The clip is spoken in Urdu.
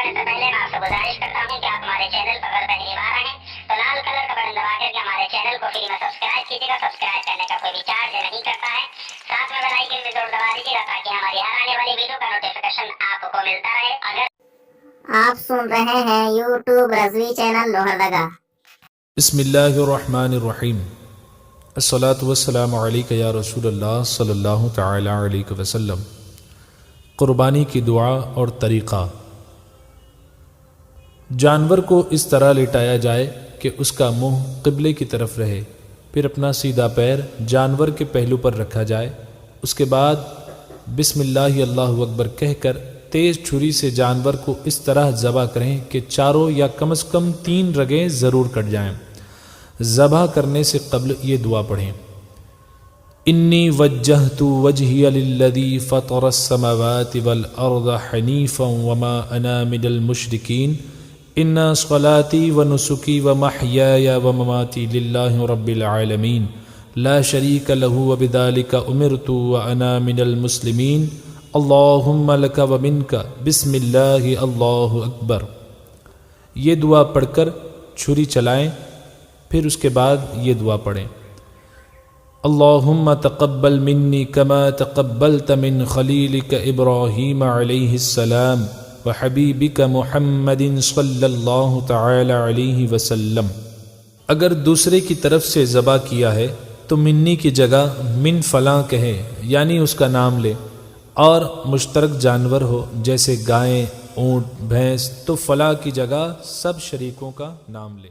کرنے سے پہلے میں آپ سے گزارش کرتا ہوں کہ آپ ہمارے چینل پر اگر پہلی بار آئے تو لال کلر کا بٹن دبا کر کے ہمارے چینل کو فری میں سبسکرائب کیجیے گا. سبسکرائب کرنے کا کوئی بھی چارج نہیں کرتا ہے. ساتھ میں بیل آئیکن بھی ضرور دبا دیجیے گا تاکہ ہماری ہر آنے والی ویڈیو کا نوٹیفیکیشن آپ کو ملتا رہے. اگر آپ سن رہے ہیں یوٹیوب رضوی چینل لوہردگا. بسم اللہ الرحمن الرحیم. الصلاۃ والسلام علیک یا رسول اللہ صلی اللہ تعالی علیہ وسلم. قربانی کی دعا اور طریقہ. جانور کو اس طرح لٹایا جائے کہ اس کا منہ قبلے کی طرف رہے، پھر اپنا سیدھا پیر جانور کے پہلو پر رکھا جائے. اس کے بعد بسم اللہ اللہ اکبر کہہ کر تیز چھری سے جانور کو اس طرح ذبح کریں کہ چاروں یا کم از کم 3 رگیں ضرور کٹ جائیں. ذبح کرنے سے قبل یہ دعا پڑھیں: انی وجہت وجہی للذی فطر السماوات والارض حنیفا وما انا من المشرکین ان صلاتی ونسکی ومحیای ومماتی للہ رب العالمین لا شریک لہ وبذلک امرت وانا من المسلمین اللہم لک ومنک بسم اللہ اللہ اکبر. یہ دعا پڑھ کر چھری چلائیں. پھر اس کے بعد یہ دعا پڑھیں: اللہم تقبل منی کما تقبلت من خلیلک ابراہیم علیہ السلام وحبیبک محمد صلی اللہ تعالی علیہ وسلم. اگر دوسرے کی طرف سے ذبح کیا ہے تو منی کی جگہ من فلاں کہیں، یعنی اس کا نام لے. اور مشترک جانور ہو جیسے گائیں، اونٹ، بھینس تو فلاں کی جگہ سب شریکوں کا نام لے.